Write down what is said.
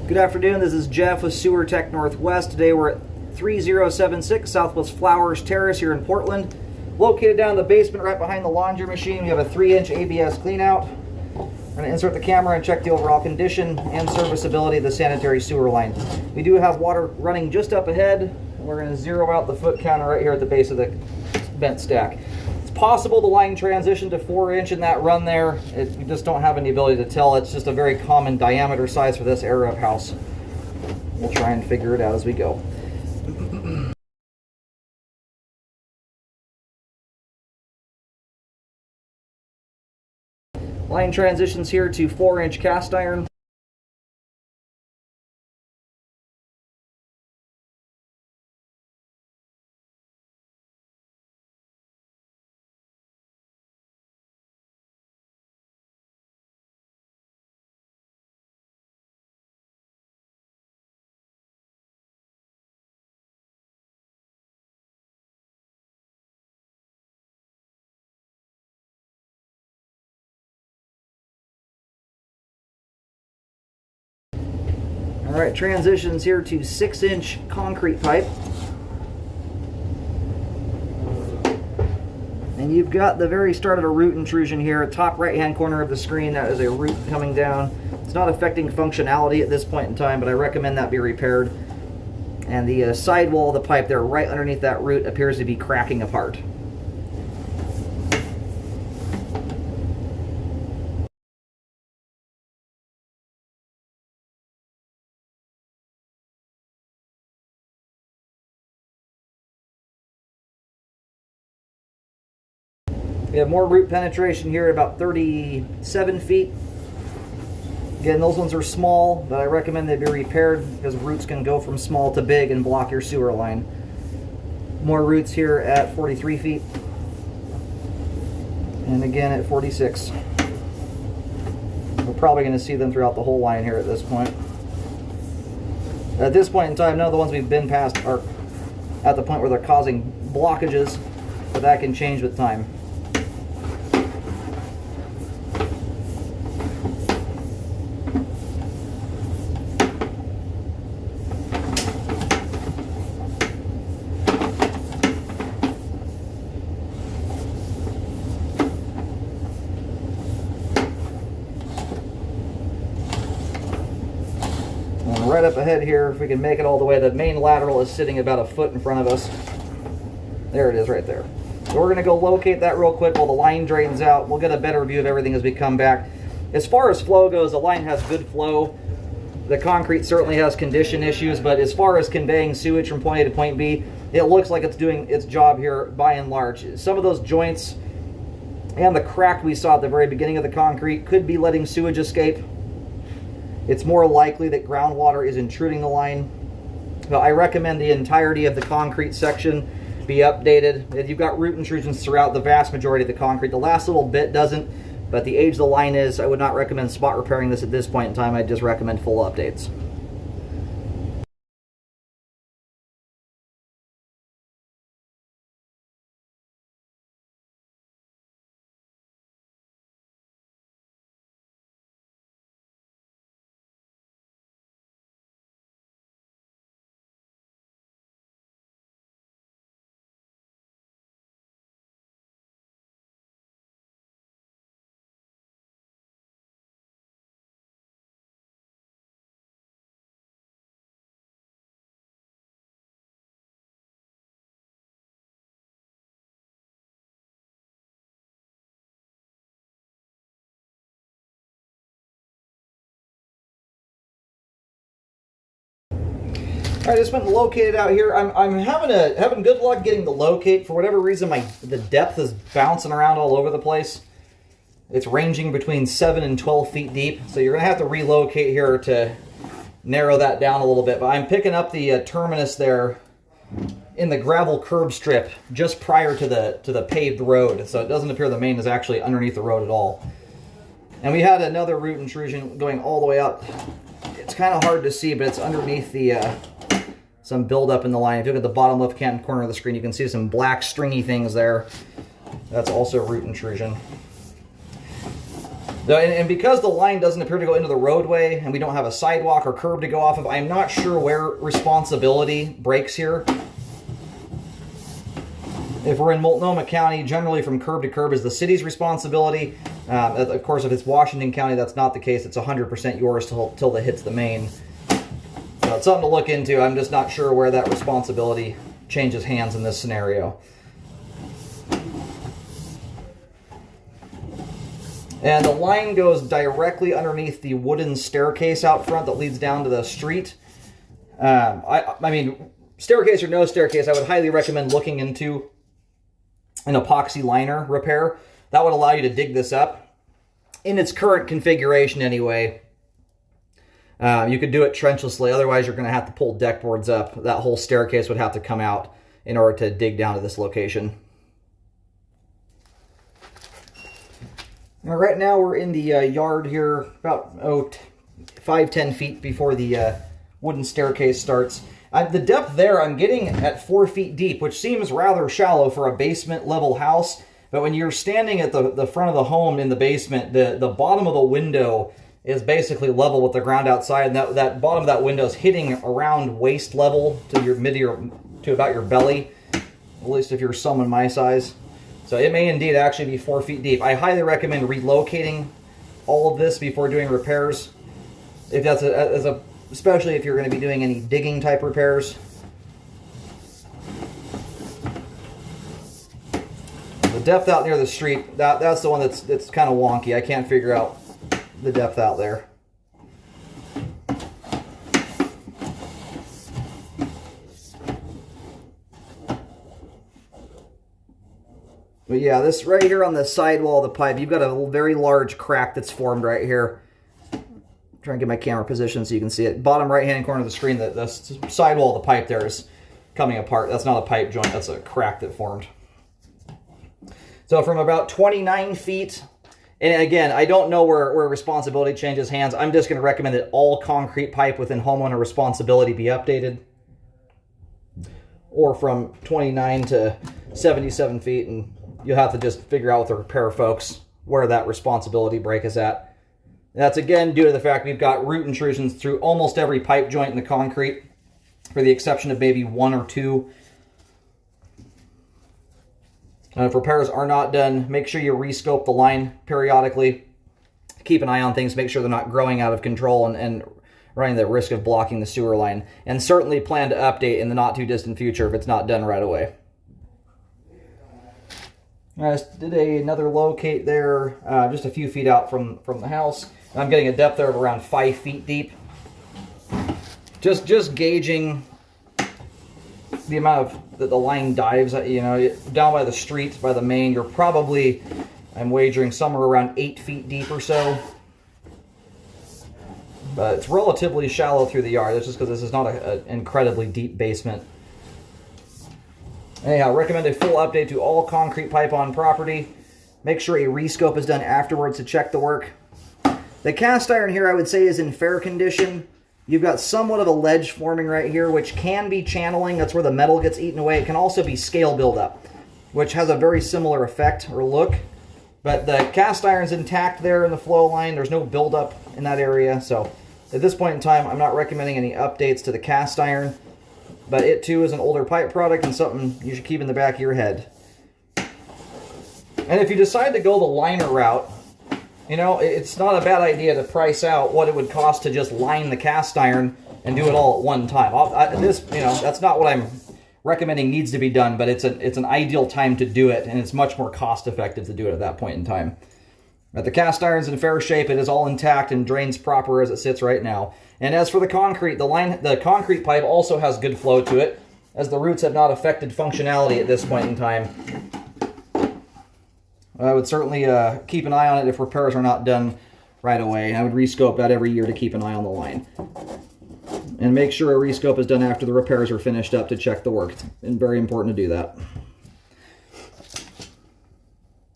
Good afternoon, this is Jeff with Sewer Tech Northwest. Today we're at 3076 Southwest Flowers Terrace here in Portland. Located down in the basement right behind the laundry machine, we have a 3-inch ABS cleanout. We're going to insert the camera and check the overall condition and serviceability of the sanitary sewer line. We do have water running just up ahead. We're going to zero out the foot counter right here at the base of the vent stack. It's possible the line transitioned to 4-inch in that run there. We just don't have any ability to tell. It's just a very common diameter size for this era of house. We'll try and figure it out as we go. Line transitions here to 4-inch cast iron. All right, transitions here to 6-inch concrete pipe. And you've got the very start of a root intrusion here, top right-hand corner of the screen. That is a root coming down. It's not affecting functionality at this point in time, but I recommend that be repaired. And the sidewall of the pipe there, right underneath that root, appears to be cracking apart. We have more root penetration here at about 37 feet. Again, those ones are small, but I recommend they be repaired because roots can go from small to big and block your sewer line. More roots here at 43 feet. And again at 46. We're probably going to see them throughout the whole line here at this point. At this point in time, none of the ones we've been past are at the point where they're causing blockages, but that can change with time. Right up ahead here, if we can make it all the way, the main lateral is sitting about a foot in front of us. There it is right there. So we're going to go locate that real quick while the line drains out. We'll get a better view of everything as we come back. As far as flow goes, the line has good flow. The concrete certainly has condition issues, but as far as conveying sewage from point A to point B, it looks like it's doing its job here by and large. Some of those joints and the crack we saw at the very beginning of the concrete could be letting sewage escape. It's more likely that groundwater is intruding the line. But I recommend the entirety of the concrete section be updated. You've got root intrusions throughout the vast majority of the concrete. The last little bit doesn't, but the age the line is, I would not recommend spot repairing this at this point in time. I'd just recommend full updates. All right, I just went and located out here. I'm having good luck getting the locate. For whatever reason, the depth is bouncing around all over the place. It's ranging between 7 and 12 feet deep, so you're gonna have to relocate here to narrow that down a little bit. But I'm picking up the terminus there in the gravel curb strip just prior to the paved road, so it doesn't appear the main is actually underneath the road at all. And we had another root intrusion going all the way up. It's kind of hard to see, but it's underneath the some buildup in the line. If you look at the bottom left-hand corner of the screen, you can see some black stringy things there. That's also root intrusion. And because the line doesn't appear to go into the roadway and we don't have a sidewalk or curb to go off of, I'm not sure where responsibility breaks here. If we're in Multnomah County, generally from curb to curb is the city's responsibility. Of course, if it's Washington County, that's not the case. It's 100% yours till it hits the main. So it's something to look into. I'm just not sure where that responsibility changes hands in this scenario. And the line goes directly underneath the wooden staircase out front that leads down to the street. I mean, staircase or no staircase, I would highly recommend looking into an epoxy liner repair. That would allow you to dig this up. In its current configuration anyway, you could do it trenchlessly. Otherwise, you're going to have to pull deck boards up. That whole staircase would have to come out in order to dig down to this location. Now, right now we're in the yard here, about 5-10 feet before the wooden staircase starts. The depth there I'm getting at 4 feet deep, which seems rather shallow for a basement level house. But when you're standing at the front of the home in the basement, the bottom of the window is basically level with the ground outside, and that bottom of that window is hitting around waist level to to about your belly, at least if you're someone my size. So it may indeed actually be 4 feet deep. I highly recommend relocating all of this before doing repairs, if that's especially if you're going to be doing any digging type repairs. The depth out near the street, that's the one that's kind of wonky. I can't figure out the depth out there. But yeah, this right here on the sidewall of the pipe, you've got a very large crack that's formed right here. Try and get my camera position so you can see it. Bottom right-hand corner of the screen, the sidewall of the pipe there is coming apart. That's not a pipe joint, that's a crack that formed. So from about 29 feet, and again, I don't know where responsibility changes hands. I'm just going to recommend that all concrete pipe within homeowner responsibility be updated. Or from 29 to 77 feet, and you'll have to just figure out with the repair folks where that responsibility break is at. That's again due to the fact we've got root intrusions through almost every pipe joint in the concrete, for the exception of maybe 1 or 2. If repairs are not done, make sure you rescope the line periodically. Keep an eye on things, make sure they're not growing out of control and running the risk of blocking the sewer line. And certainly plan to update in the not too distant future if it's not done right away. I just did another locate there, just a few feet out from the house. I'm getting a depth there of around 5 feet deep. Just gauging the amount of the line dives, down by the street, by the main, you're probably, I'm wagering, somewhere around 8 feet deep or so. But it's relatively shallow through the yard. That's just because this is not an incredibly deep basement. Anyhow, recommend a full update to all concrete pipe on property. Make sure a rescope is done afterwards to check the work. The cast iron here, I would say, is in fair condition. You've got somewhat of a ledge forming right here, which can be channeling. That's where the metal gets eaten away. It can also be scale buildup, which has a very similar effect or look. But the cast iron's intact there in the flow line. There's no buildup in that area. So at this point in time, I'm not recommending any updates to the cast iron. But it too is an older pipe product and something you should keep in the back of your head. And if you decide to go the liner route, it's not a bad idea to price out what it would cost to just line the cast iron and do it all at one time. That's not what I'm recommending needs to be done, but it's an ideal time to do it, and it's much more cost effective to do it at that point in time. But the cast iron's in fair shape. It is all intact and drains proper as it sits right now. And as for the concrete, the concrete pipe also has good flow to it, as the roots have not affected functionality at this point in time. I would certainly keep an eye on it if repairs are not done right away. I would rescope that every year to keep an eye on the line. And make sure a rescope is done after the repairs are finished up to check the work. It's very important to do that.